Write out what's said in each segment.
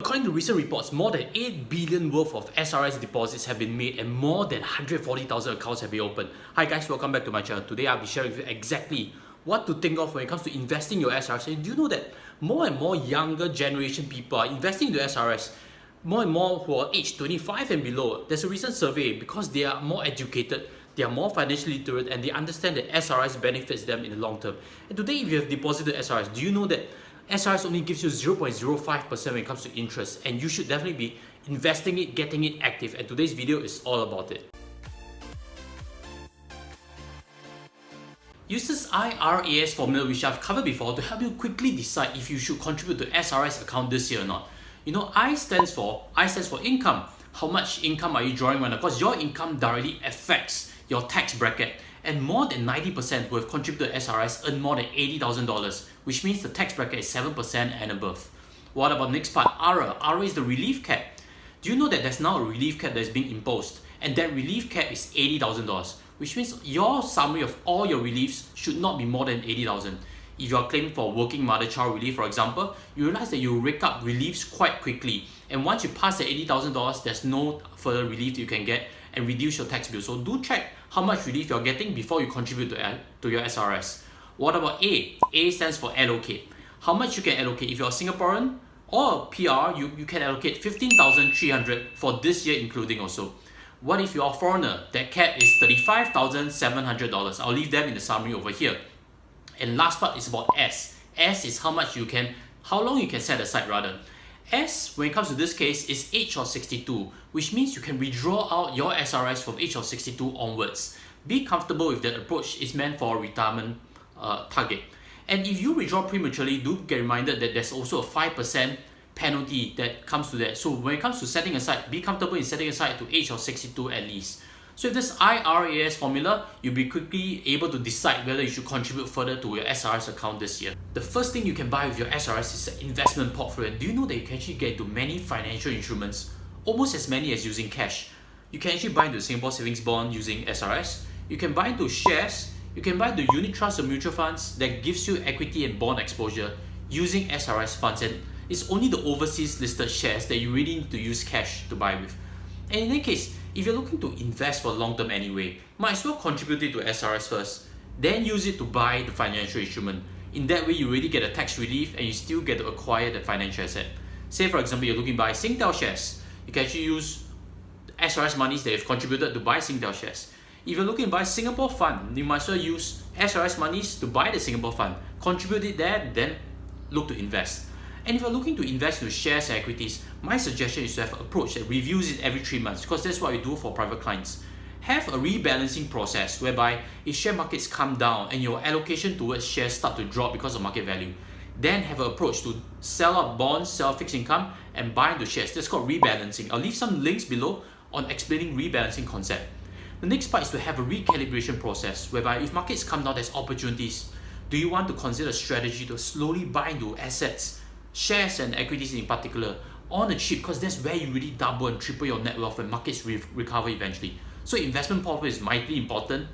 According to recent reports, more than 8 billion worth of SRS deposits have been made and more than 140,000 accounts have been opened. Hi guys, welcome back to my channel. Today I'll be sharing with you exactly what to think of when it comes to investing your SRS. And do you know that more and more younger generation people are investing into SRS? More and more who are aged 25 and below. There's a recent survey because they are more educated, they are more financially literate, and they understand that SRS benefits them in the long term. And today, if you have deposited SRS, do you know that SRS only gives you 0.05% when it comes to interest, and you should definitely be investing it, getting it active, and today's video is all about it. Use this I.R.A.S formula which I've covered before to help you quickly decide if you should contribute to SRS account this year or not. You know, I stands for income. How much income are you drawing right now? Because your income directly affects your tax bracket. And more than 90% who have contributed to SRS earn more than $80,000, which means the tax bracket is 7% and above. What about the next part? I.R.A. I.R.A. is the relief cap. Do you know that there's now a relief cap that is being imposed? And that relief cap is $80,000, which means your summary of all your reliefs should not be more than $80,000. If you are claiming for working mother-child relief, for example, you realize that you rake up reliefs quite quickly. And once you pass the $80,000, there's no further relief you can get and reduce your tax bill. So do check how much relief you're getting before you contribute to your SRS. What about A? A stands for allocate. How much you can allocate? If you're a Singaporean or a PR, you can allocate $15,300 for this year including also. What if you're a foreigner? That cap is $35,700. I'll leave them in the summary over here. And last part is about S. S is how long you can set aside rather. S, when it comes to this case, is age of 62, which means you can withdraw out your SRS from age of 62 onwards. Be comfortable with that approach. It's meant for a retirement target. And if you withdraw prematurely, do get reminded that there's also a 5% penalty that comes to that. So when it comes to setting aside, be comfortable in setting aside to age of 62 at least. So with this I.R.A.S formula, you'll be quickly able to decide whether you should contribute further to your SRS account this year. The first thing you can buy with your SRS is an investment portfolio. Do you know that you can actually get into many financial instruments, almost as many as using cash? You can actually buy into Singapore Savings Bond using SRS. You can buy into shares. You can buy into unit trusts or mutual funds that gives you equity and bond exposure using SRS funds. And it's only the overseas listed shares that you really need to use cash to buy with. And in any case, if you're looking to invest for long term anyway, might as well contribute it to SRS first, then use it to buy the financial instrument. In that way, you really get a tax relief and you still get to acquire the financial asset. Say for example, you're looking to buy Singtel shares. You can actually use SRS monies that you've contributed to buy Singtel shares. If you're looking to buy Singapore fund, you might as well use SRS monies to buy the Singapore fund. Contribute it there, then look to invest. And if you're looking to invest into shares and equities, my suggestion is to have an approach that reviews it every 3 months, because that's what we do for private clients. Have a rebalancing process whereby if share markets come down and your allocation towards shares start to drop because of market value, then have an approach to sell out bonds, sell fixed income, and buy into shares. That's called rebalancing. I'll leave some links below on explaining rebalancing concept. The next part is to have a recalibration process whereby if markets come down, there's opportunities. Do you want to consider a strategy to slowly buy into assets, shares and equities in particular, on a cheap, because that's where you really double and triple your net wealth when markets recover eventually. So investment portfolio is mightily important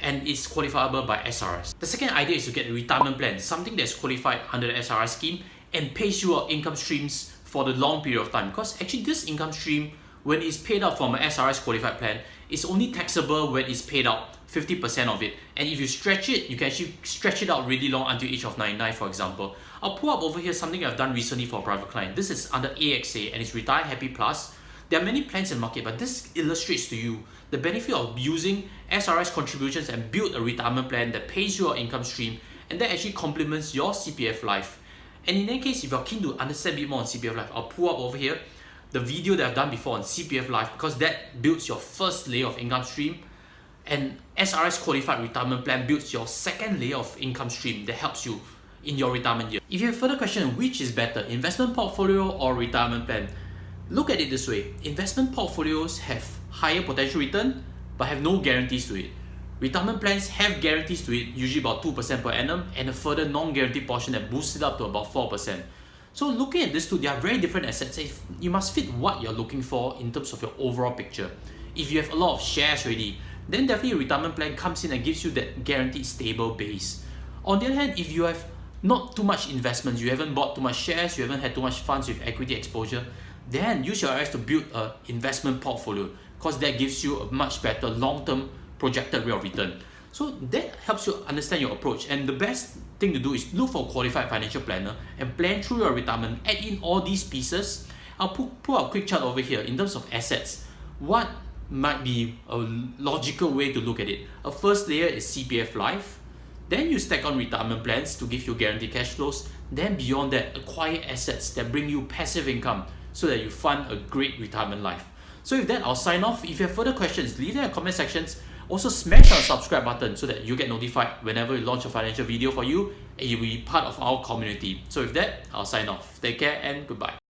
and it's qualifiable by SRS. The second idea is to get a retirement plan, something that's qualified under the SRS scheme and pays you out income streams for the long period of time. Because actually this income stream, when it's paid out from an SRS qualified plan, it's only taxable when it's paid out 50% of it. And if you stretch it, you can actually stretch it out really long until age of 99, for example. I'll pull up over here something I've done recently for a private client. This is under AXA and it's Retire Happy Plus. There are many plans in the market, but this illustrates to you the benefit of using SRS contributions and build a retirement plan that pays your income stream and that actually complements your CPF life. And in any case, if you're keen to understand a bit more on CPF life, I'll pull up over here the video that I've done before on CPF life, because that builds your first layer of income stream, and SRS qualified retirement plan builds your second layer of income stream that helps you in your retirement year. If you have further questions, which is better, investment portfolio or retirement plan? Look at it this way. Investment portfolios have higher potential return but have no guarantees to it. Retirement plans have guarantees to it, usually about 2% per annum, and a further non-guaranteed portion that boosts it up to about 4%. So looking at these two, they are very different assets. You must fit what you're looking for in terms of your overall picture. If you have a lot of shares already, then definitely a retirement plan comes in and gives you that guaranteed stable base. On the other hand, if you have not too much investments, you haven't bought too much shares, you haven't had too much funds with equity exposure, then use your I.R.A.S to build an investment portfolio, because that gives you a much better long-term projected rate of return. So that helps you understand your approach, and the best thing to do is look for a qualified financial planner and plan through your retirement. Add in all these pieces. I'll pull up a quick chart over here in terms of assets. What might be a logical way to look at it? A first layer is CPF Life. Then you stack on retirement plans to give you guaranteed cash flows. Then beyond that, acquire assets that bring you passive income so that you fund a great retirement life. So with that, I'll sign off. If you have further questions, leave them in the comment sections. Also smash the subscribe button so that you get notified whenever we launch a financial video for you and you'll be part of our community. So with that, I'll sign off. Take care and goodbye.